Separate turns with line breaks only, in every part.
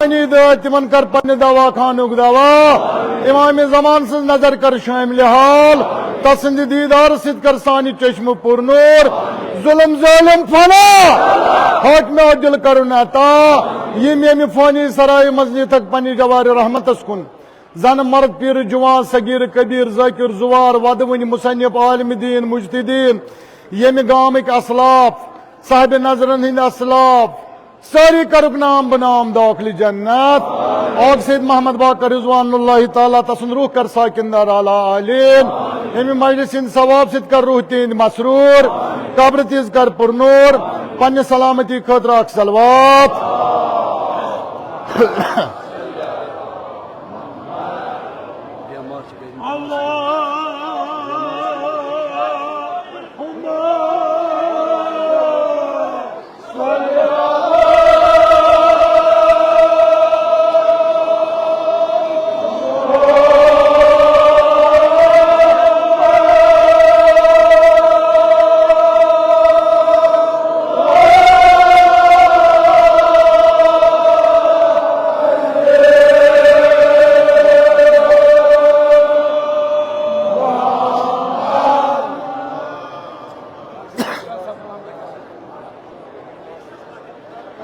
तिमन कर पन्ने दवा खानुक दवा इमाम जमान से नजर कर शामिल हाल तसंद दीदार सिद कर सानी चश्म पुरनूर जुल्म जालिम फना हक में दिल करुन अता यम यम फानी सराय मजनी तक पन्नी जवार रहमत कुन जन मर्द पीर जुवान सगीर कबीर जाकिर जुवार वदवन मुसन्निफ आलिम दीन मुजतदीन यम गामिक असलाफ साहिब नजरन हिंद असलाफ सारी करुक नाम बनाम दाखिल जन्नत और सैयद मोहम्मद बाकर रिजवानुल्लाह ताला तसन रूह कर साकिंदार आला आलिम एम मजलिस इन सवाब सिद कर रूह तीन मसरूर कब्र तीज कर पुरनूर पन्ने सलामती खतरा सलवात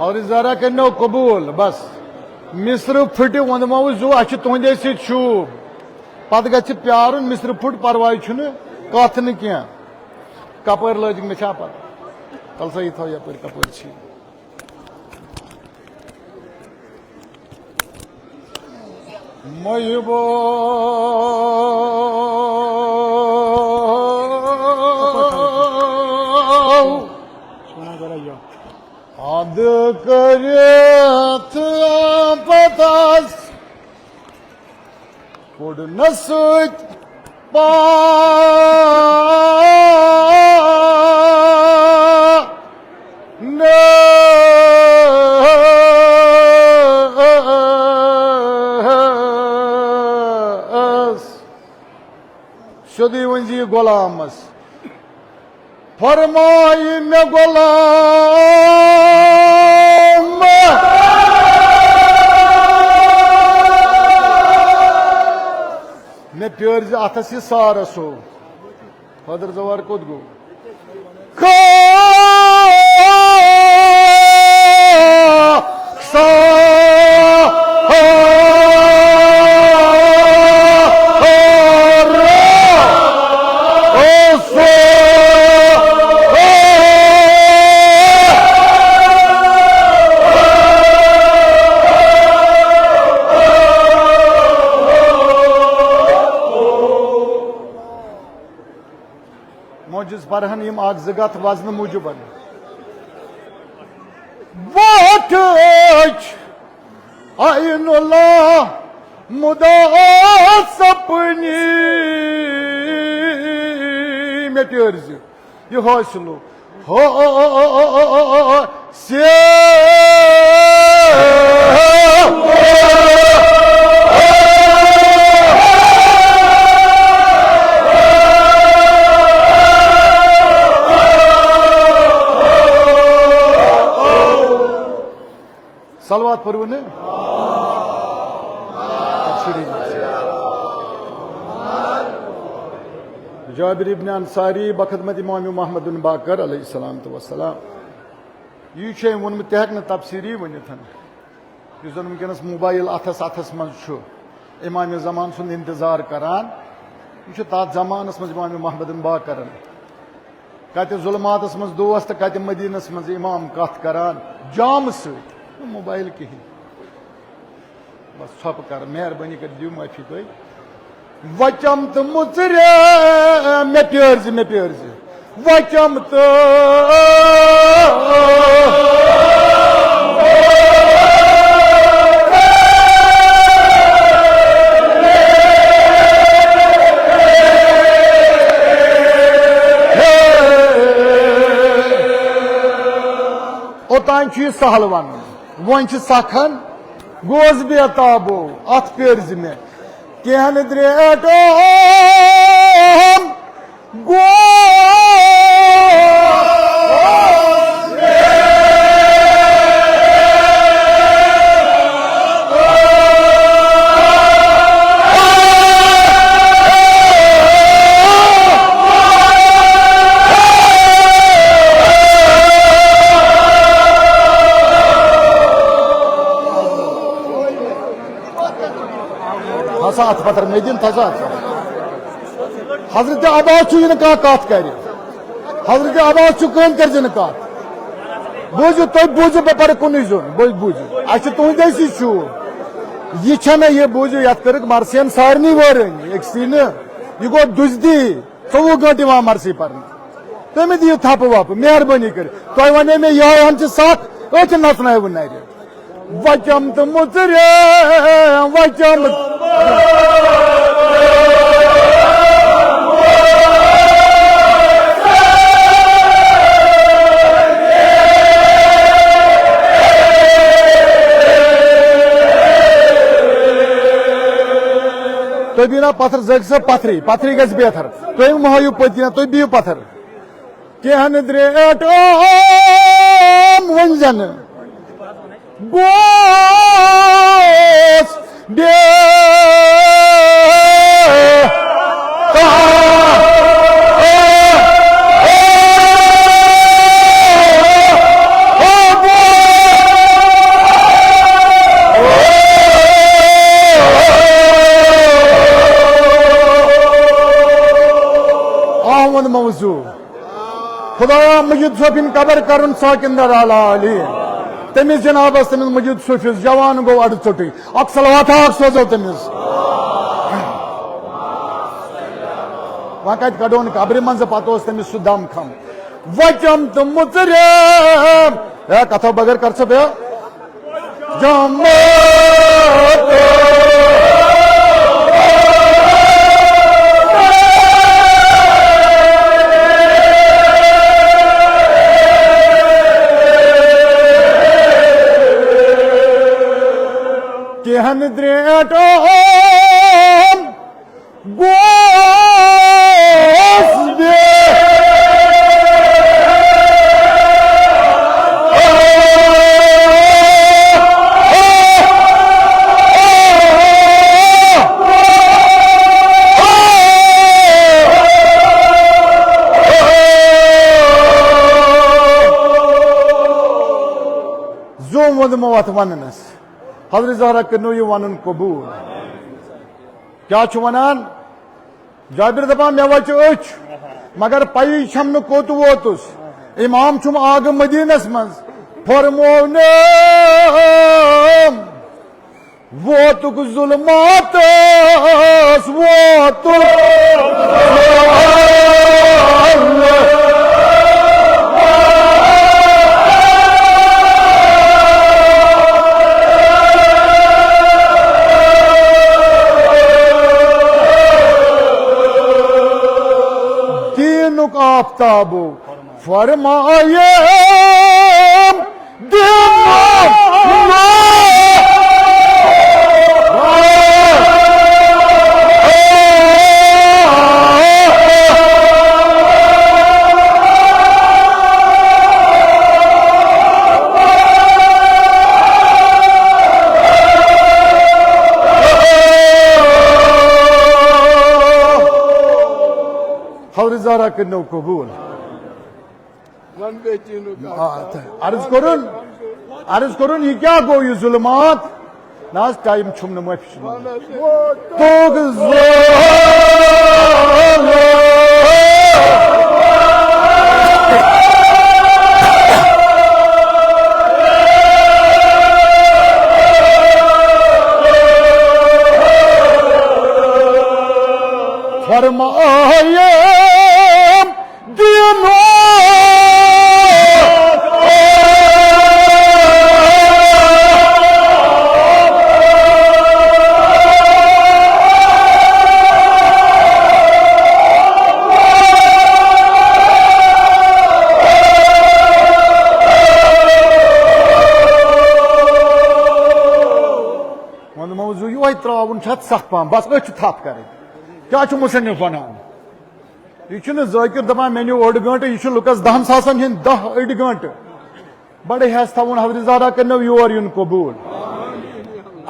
और जरा करो कबूल बस मिस्र फुट वनमो जू अह तुंदे सूब पत ग प्यार मिस्र फुट परवाय कथ न कह कपर लग मे पत कल सा थो yup Kapoor मयुबो ad karet patas pod nasut pa nas shodi wanji golamas फरमाई में गुलाम मे प्योर अथस यह सारस हो फदर जवार कोत गो मोजिज परहन यम आग जगत वजन मूजूबन वोट आइनुल्लाह मुदा सपनी में प्योर्ज ये हौसलो हो से सलवात पढ़ो ने जाबिर इब्न अंसारी बखदमत इमाम मोहम्मद बिन बाकर अलैहिस्सलाम तो वसलाम यह वोनमुत तह हेक तफसीरी वनिथ युस जन वनकस मोबाइल अथस मज इमाम जमान सुन इंतजार करान यह तथ जमानस मज इमाम मोहम्मद बिन बाकर कत जुल्मातस मज दोस्त कत मदीनस मज इमाम कथ करान जाम सत मोबाइल कहीं बस छप कर मेहरबानी कर दियो माफी तुम वचम तो मुचरे मे प्योर्ज वचम तो ओतान सहल वन वन सखन गोज बेताबो अत पेर्ज मे कहन द्रेटो गो थसा अत पतर मेदिन थसा हजरत अब्बास कह कत कर हजरत अब्बास कह कर कत बूझू तुम बूझू बे पढ़ कुन जुन बूझू अस तुंदे शूर यह मे यह बूझू ये कर मरसियन सारे वन अक्सी यह गो दुजदी 24 घंटे वहां मरसी पर तुम दियो थप वप मेहरबानी कर तुम वन मे यह हम सख अत नचन नर वचम तो मुचरे वचम तुम भी ना पत्थर जग से पत्थरी पत्थरी गज बेहतर तुम मोहयू पतना तुम बिहू पत्थर कहन द्रेट वंजन गोस दे मौजू खुदा मजीद सोफिन कबर कर साकिंदर आली तमिस जनाबस तमिस मजीद सोफिस जवान गो अड़ चोटी अख सलवाता सोजो तमिस वह कत कड़ोन कब्र मज पत तमिस सह दम खम वचम तो मुचरे कथो बगैर कर बे जम कहन द्रेट गोस दे जोम वदमो अत वनस हजरत ज़हरा करो यह वन कबूल क्या वनान जाबिर दपान मे वच अच मगर पई छम कोत वोतुस इमाम छुम आग मदीनस मज फरमो वोतुक जुल्मात वोतुक आफ्ताबो फरमाए ज़हरा करो कबूल अर्ज करुन यह क्या गो यह जुल्मात ना टाइम छुम माफी फरमाए मौजू यह त्रावन सख पह बस अ थप कर क्या मुसन्निफ वनान यह जाकिर दपान मे नो ओड गंट यह लुकस 10 सासन हिंद 10 अड़ गंट बड़े हेस थवन हजरत ज़हरा करो योर इन कबूल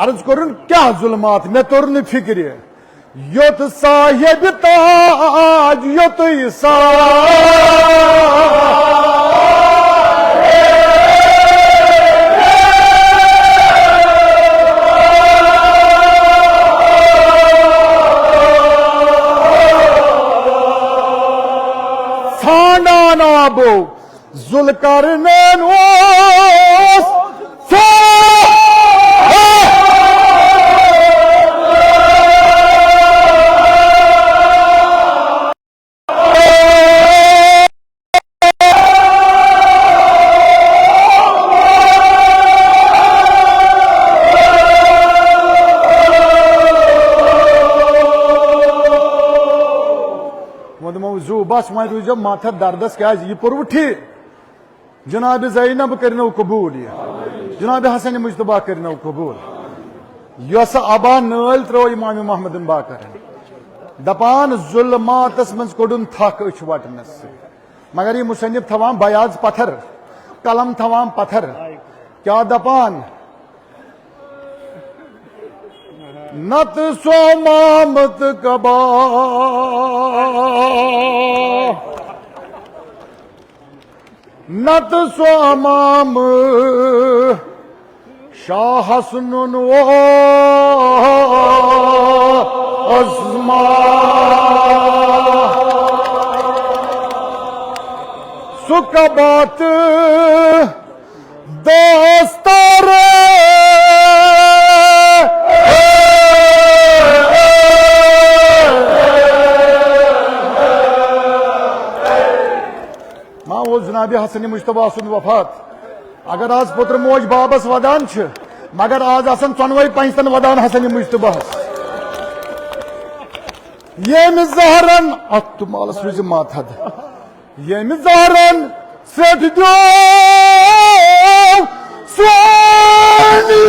अर्ज करुन क्या जुल्मात मे तोर न फिक्र योत साहिब ताज योत बाबो जुल्करनैन ओस बस वह रूजो माथा दर्दस क्या पुर ठी जनाब ज़ैनब करनो कबूल जनाब हसन मुश्तबा करनो कबूल यस अबा नल त्रो इमाम मोहम्मद बाकर दपान जुल्मातस मज कोडुन थक अच वटनस मगर ये मुसन्निफ थवान बयाज पत्थर कलम थवान पत्थर क्या दपान नत सोमामत कबा नत सोमाम शाह हसनुन वो अज़मा सुकबात दोस्तार वो जनाब हसन मुश्तबा सुन वफात अगर आज पुत्र मोज बाबस वदान मगर आज आसन चनवे पंचन वदान हसन मुश्तबा ये जहरन अतुमालस रुज माथद ये जहरन सेठ दो स्वानी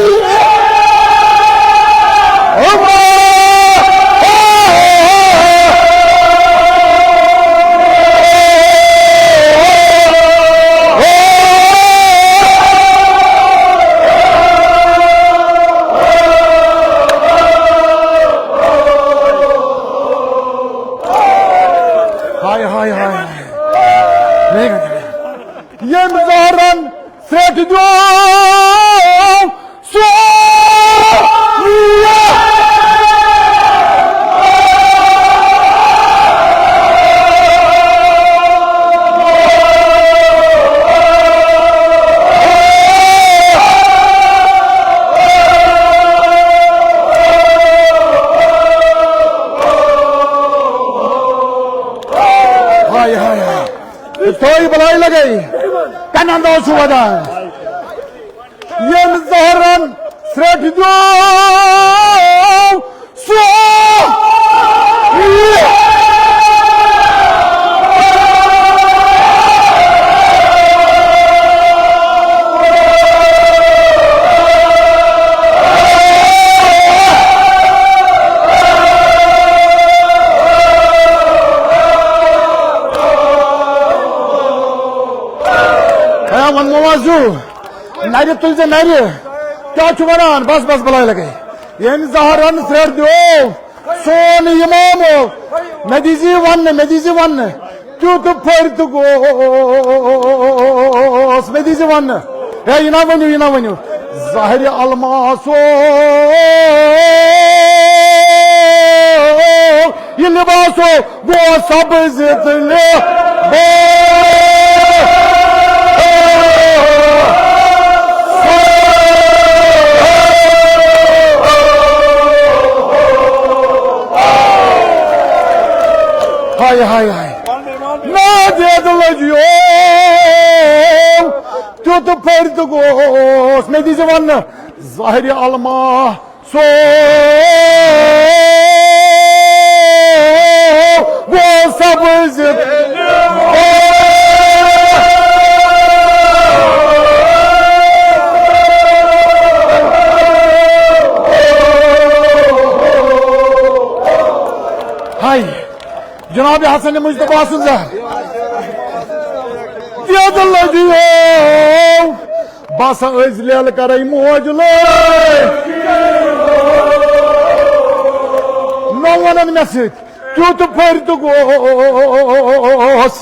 ये मुजाहरन सेठ दो हाय हाय हाय थोड़ी बुलाई लगई कनंदो सुवदा ये जहरन सेठ दो वन मवाजू नारी तुल से नारी क्या चुवान बस बस बुलाई लगे ये जहरन सेठ दो सोन इमाम मेदीजी वन क्यों फर तो गोस मेदीजी वन है इना वनु ज़ाहिर अलमासो ये लिबासो वो सब जितने हाय हाय हाय ना दे दो तो फिर तो गोस में दीजिए वन ज़ाहिर अलमा सो वो सब हाय जनाब हसन मुश्तबा सुजा बस लेल कर मोज वन मे सत फर तो गोस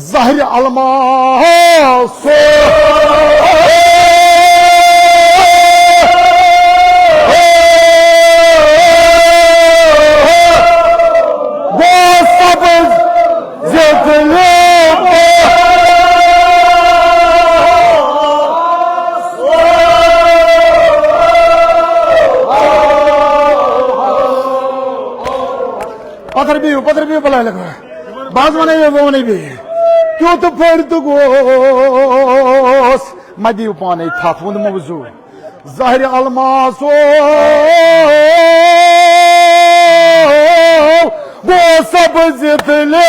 ज़ाहिर अलमा पत्थर भी बुलाए लगा बाज वन वो वन क्यों फर्द गोस मदी पान थप वुन मौजू ज़ाहिर अलमासो वो सब जितले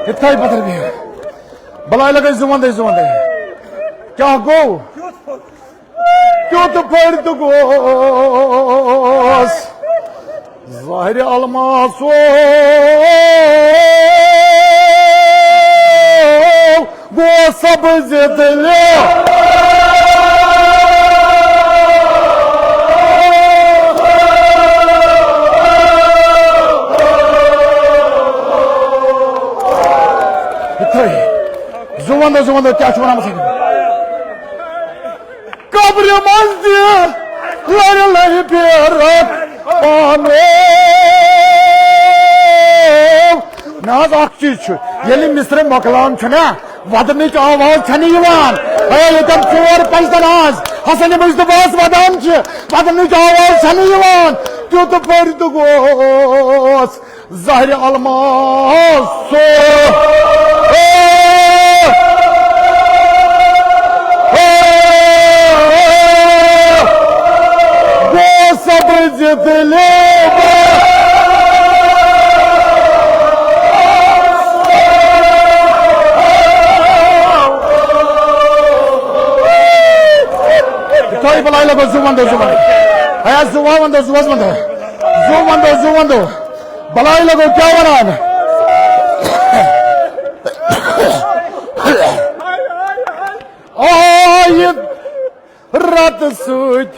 इतना ही पत्थर भी है बुलाए लगे जुमंदे क्या गो क्यों फर्द गोस ज़ाहिर अलमासो वो सब जितले जुमंदो क्या छोड़ा मुझे कब्र मस्जिद लड़ लड़ प्यारत पानो नाज अख चीज ये मिस्र मकलान ना वदनच आवाज ये चोर पचतन आज हसन मुश्तफास वदान वदनच आवाज क्यों फर्द गोस ज़ाहिर अलमासो वो सब जितले बुलाई लगो जुमंदो बुलाई लगो क्या वनान आयत रत सूत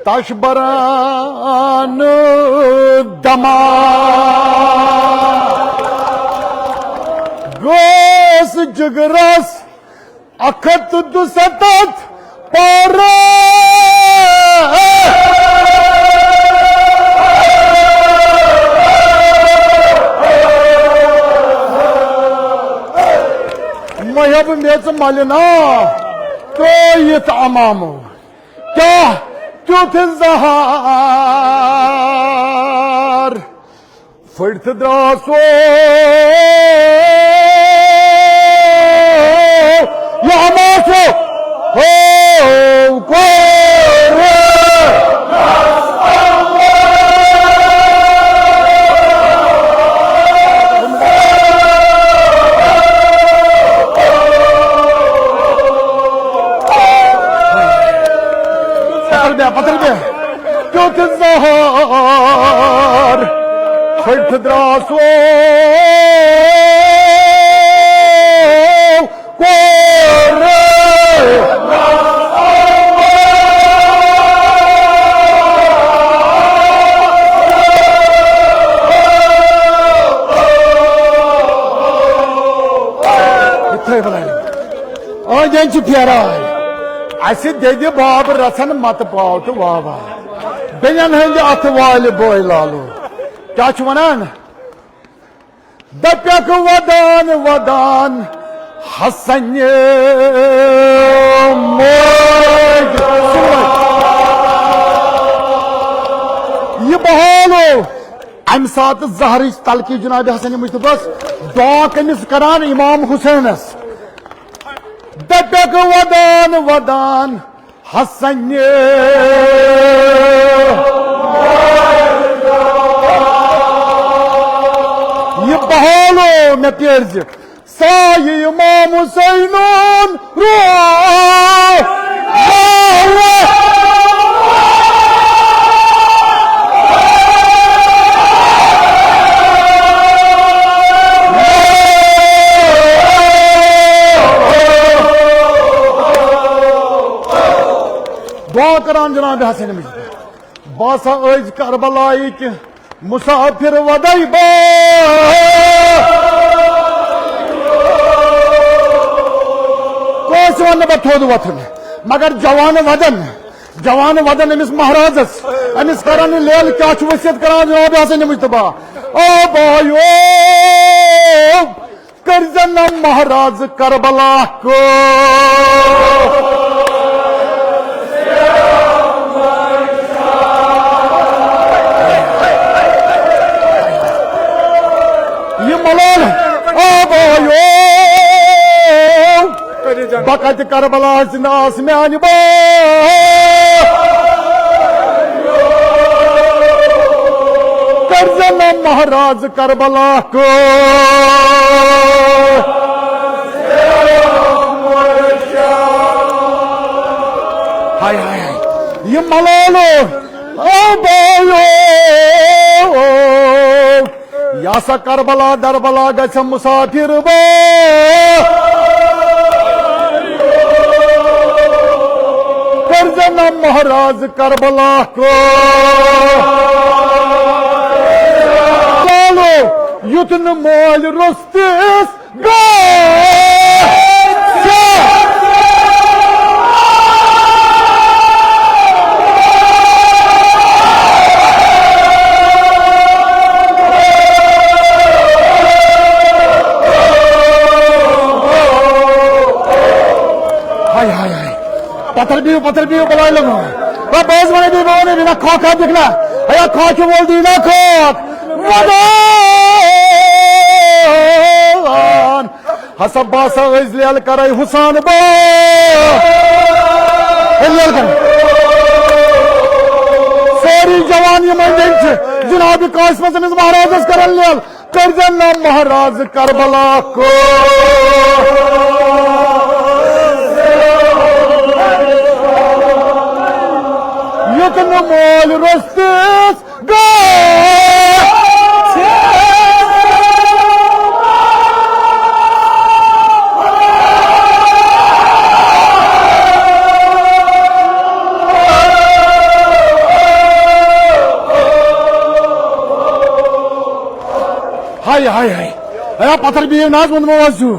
ताश बरान दमा गोस जुगरस अखत दुसतत पारा महब मेच मलना तो ये तमामो क्या क्यों जहार फर्द द्रासो या हमासो हो पत्थर पे क्यों जहार फर्द द्रासो फेरा दे बाब रसन मत पाओ तो वाह वाह बेन हंद अथ वाल बोय लालो क्या वनान दप्यक वदान वदान हसन ये बहालो अम सात जहर तलकी जनाब हसन मुश्तफास दुआ कमिस करान इमाम हुसैनस दप्यक वदान वदान हसन ये बहालो मे पेर्ज साय इमाम हुसैन रो दुआ करान जनाब हसन मुश्तफा बासा अज करबलाई कि मुसाफिर वदई कोस वन थोद वथन मगर जवान वदन अमिस महाराजस अमिस करान लेल क्या वसीयत करान जनाब हसन मुश्तफा ओ बायो करजन महाराज करबला को। ये मलाल आबायो बकत करबला नास म्यान करजन महाराज करबला को। हाय हाय ये मलालो आबायो यासा करबला दरबला गछ मुसाफिर बो। करजन महाराज करबला को। लालो युतन मोल रुस्तिस गो। पत्थर भी बुला लो बस बने भी बोने बिना खोखा दिखला अया खोख बोल दी ना खोख मदान हसब बासा इजलियल करे हुसैन बो इजलियल कर सारी जवानी मंदिर जनाब कासिम महाराज करन लियल करजन महाराज करबला को। युतन मोल रुस्तिस गो। हाय हाय हाय पत्थर भी नाज मुंद मवाजू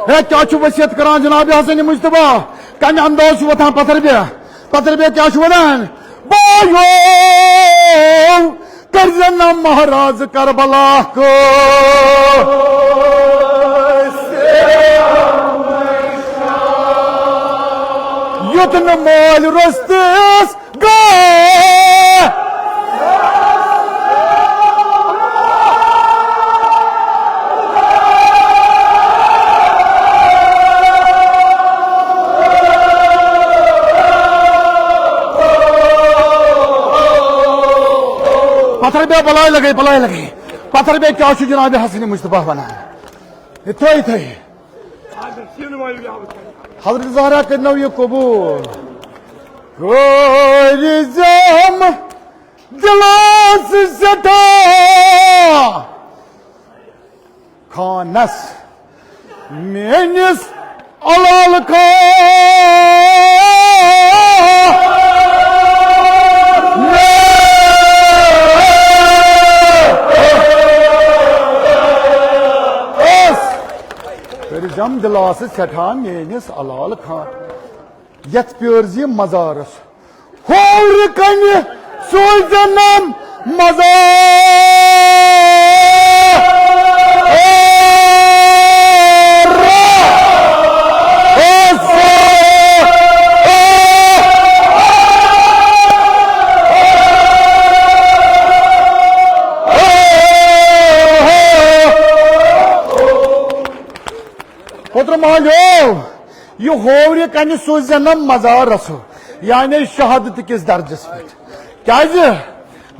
क्या वसीयत करान जनाब हसन मुस्तफा कम अंदाज वतान पत्थर बे क्या वदान बोयो करजन महाराज करबला को। युतन मोल रुस्तिस गो। पत्थर बे बलाय लगे पत्थर बे क्या जनाब हसन मुस्तफा बना थे हजरत ज़हरा करना ये कबूल गोरिज़म गिलास सटा खानस मेनिस अलाल खा जम दिलास सठा मेनिस अलाल खान यथ प्योरजी मजारस होर कन सोजनम यह होर कन सोजनम मजारस यानी शहादत किस दर्जस पे क्या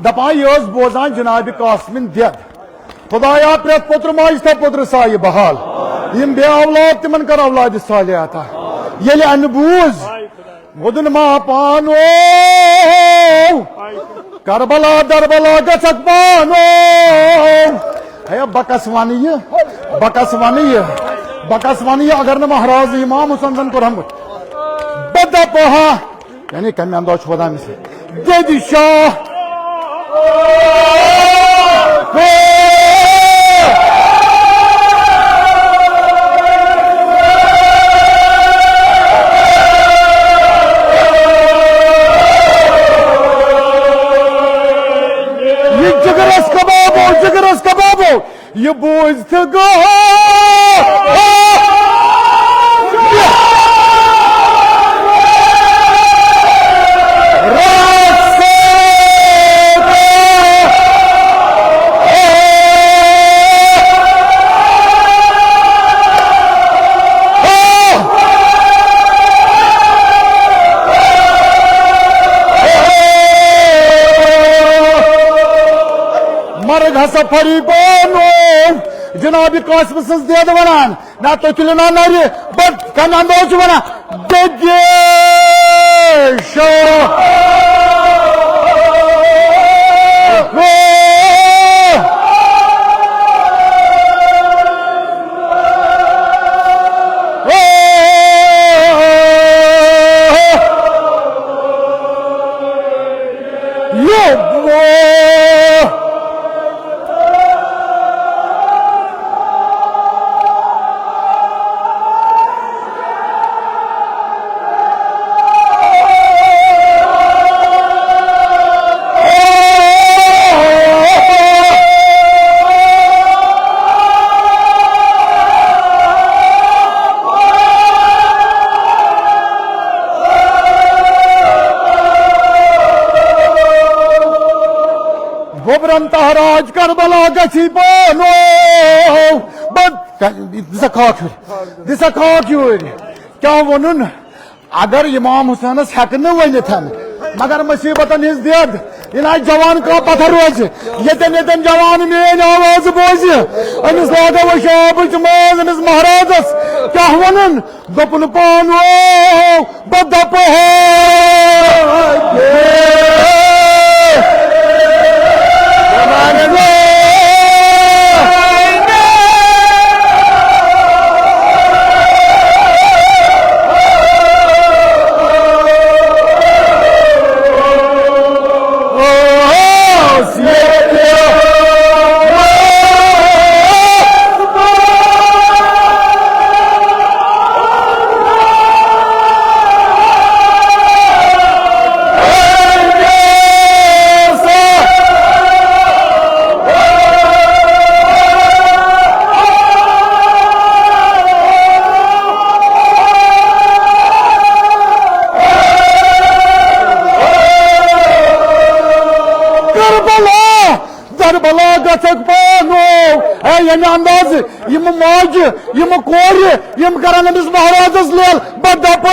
दपान यह बोजान जनाब कासिम देद खुदाया प्रेत पुत्र माज था पुत्र साय बहाल यम बे औलाद तिमन कर औलाद सालिह अता ये अन बूज वुदन मा पानो करबला दरबला गछक पानो है बकस वानी अगर न महाराज इमाम हुसैन को हम बदा पहा यानी कम अंदाज वदा में दे शाह ये जिगरस कबाबो ये बोझ गो हसा फरीकोनो जनाब कासिम सज देद वनान ना तो तुलना नारी बट कन अंदाज वना देशो तहराज करबला गसी बोनो बट दिस क्या वनुन अगर इमाम हुसैन हेकन वनिथ मगर मुसीबतन हिज देद इन जवान का पत्थर रोज यतन जवान मेन आवाज बोज अमिस लागो शाब माज अमिस महाराजस क्या वनुन दोपन पानो बदप अंदाज यम माज यम कोर यम करान अमिस महाराजस लेल बदप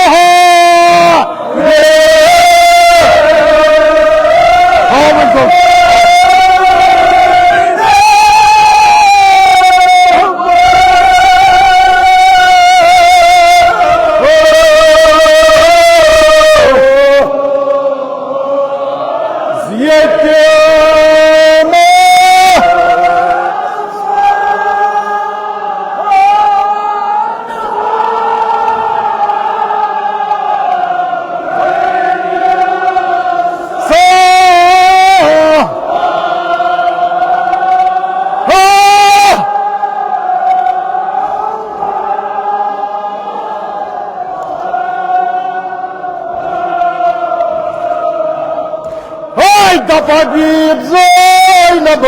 Habib Zainab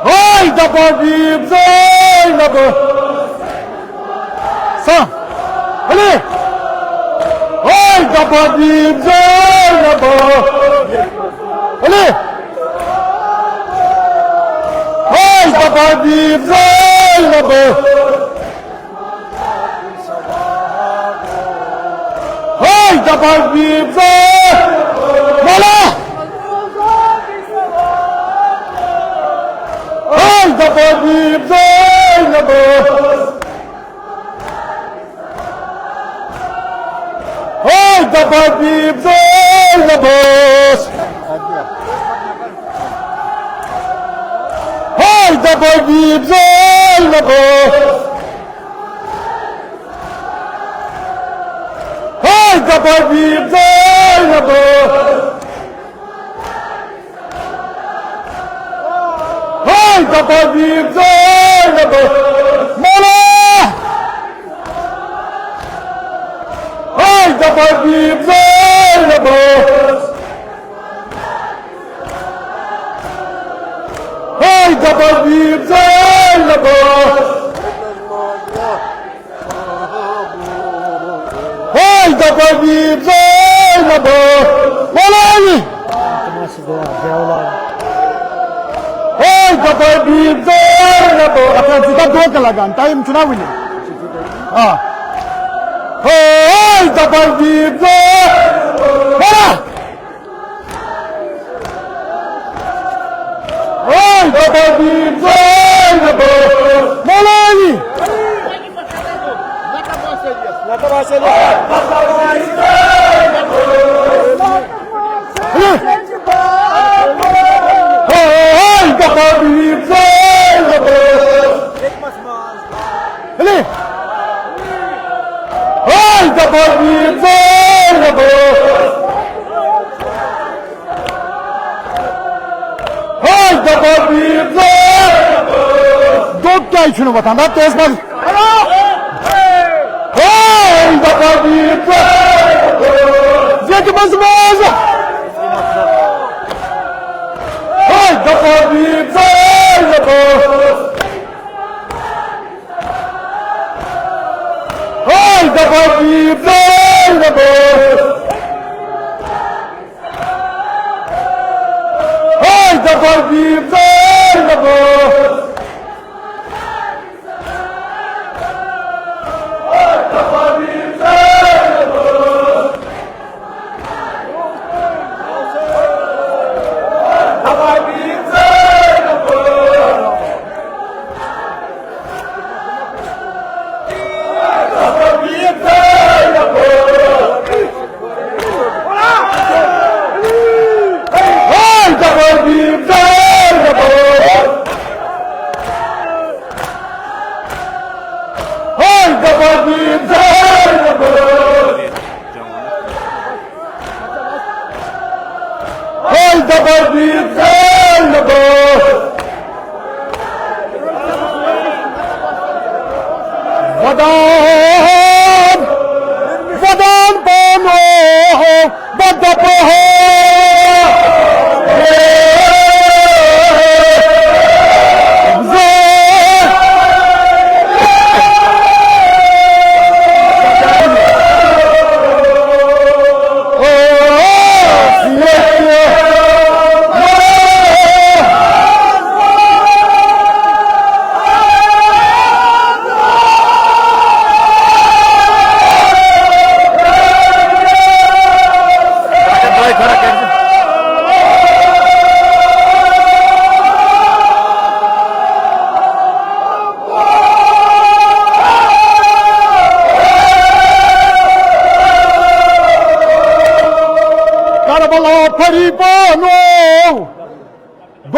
Hayda Habib Zainab Sağ Ali Hayda Habib Zainab Ali Hayda Habib Zainab Hayda Habib Mola Hayda Habib Zainab Hayda Habib Zainab Hayda Habib Zainab Hayda Habib Zainab Hayda Habib Zainab Mola Hayda Habib Zainab Hayda Habib Zainab Hayda Habib Zainab Mola Hayda Habib Zainab akan kita dua kelagan time चुनाव ini Hayda Habib Zainab Habib Zainab Molani Habib Zainab Habib Zainab Habib Zainab दो क्या issue बताना तेज बस Habib Zainab Zek Mazmaz Habib Zainab Habib Zainab Habib Zainab Vadan Bono Badapoho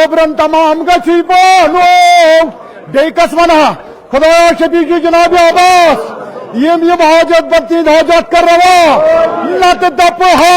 गोबरन तमाम गसी बोनो बेकस वना खुदा शफी की जनाब अब्बास यम हाजत बत्तीन हाजत कर रवा नत दप हा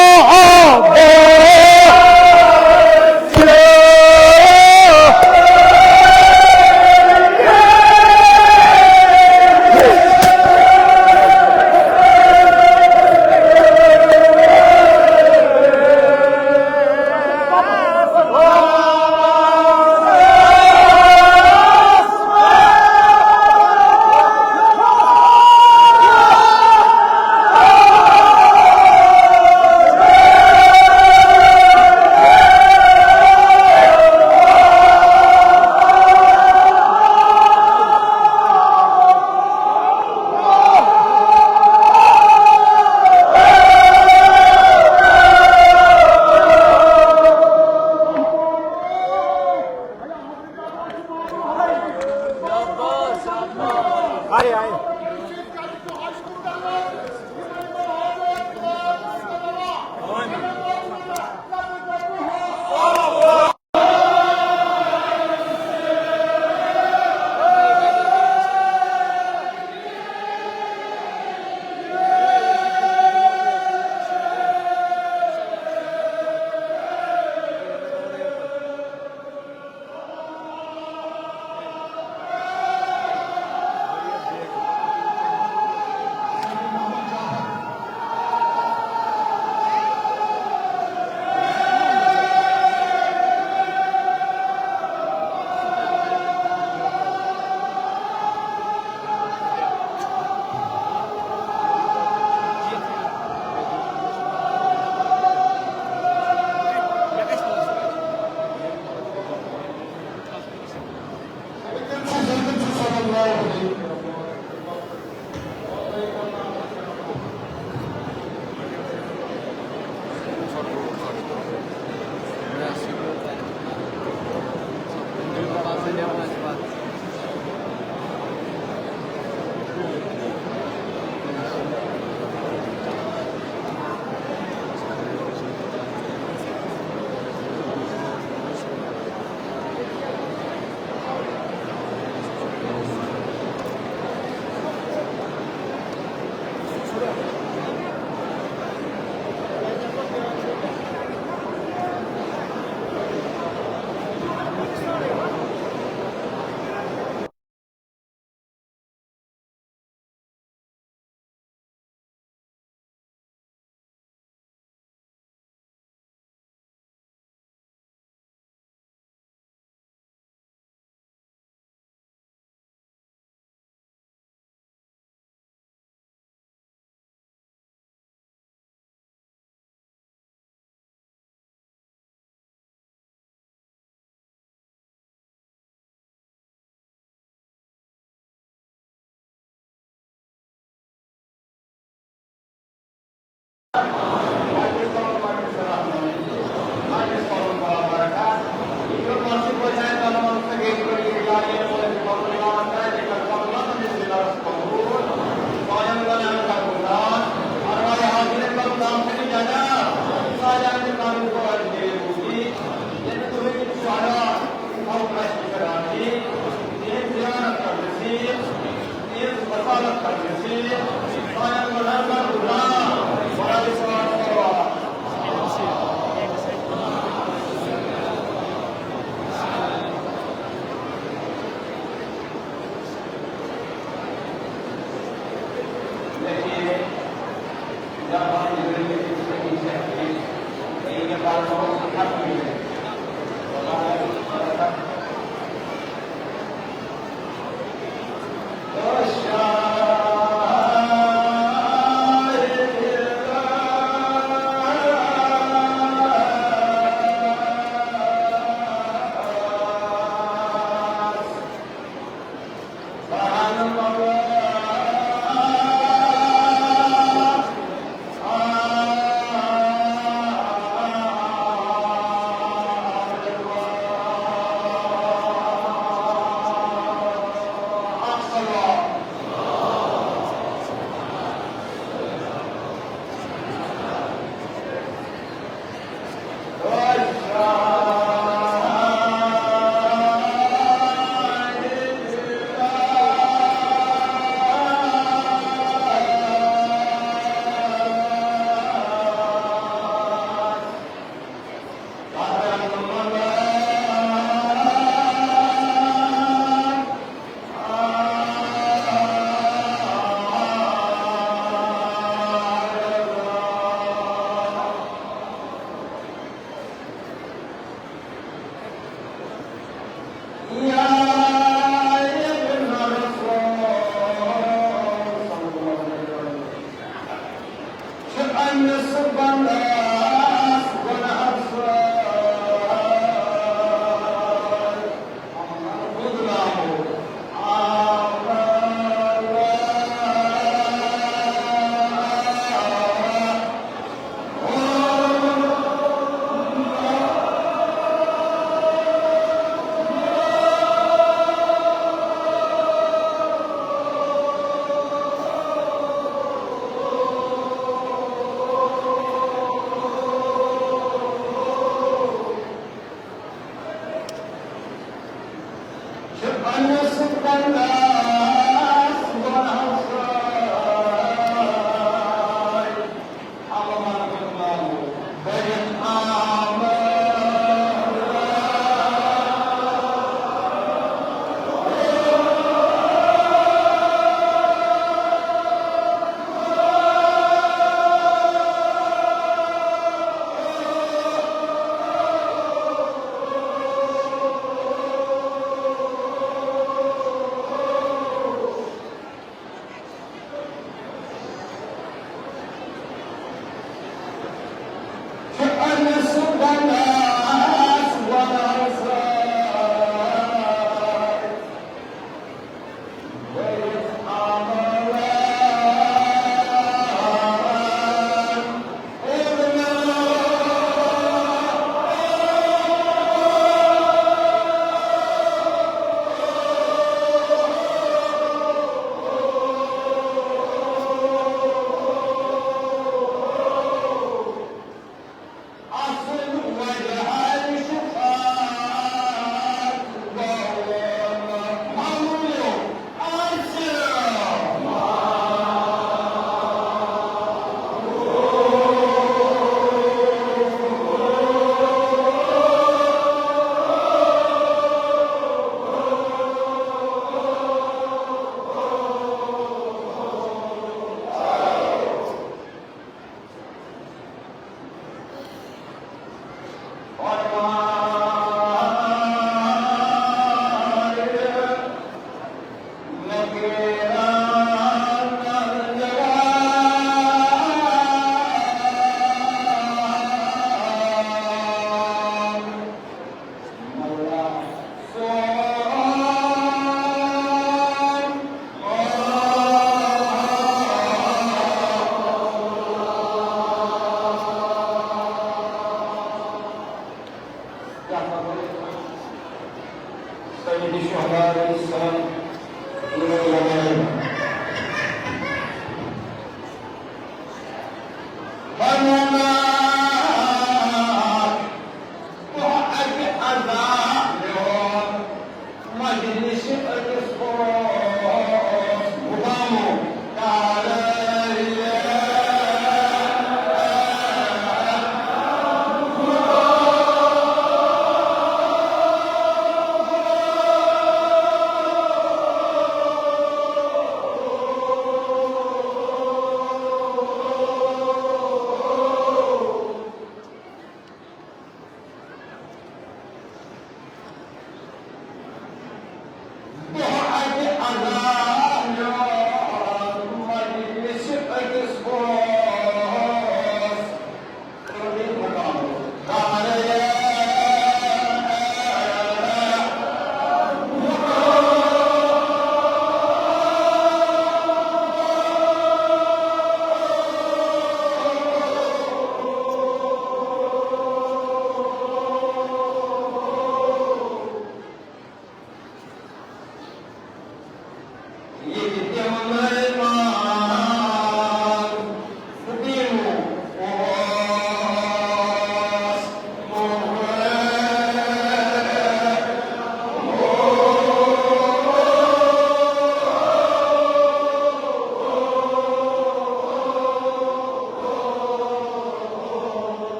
سيد الشهداء عليه السلام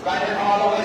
Right, all the way.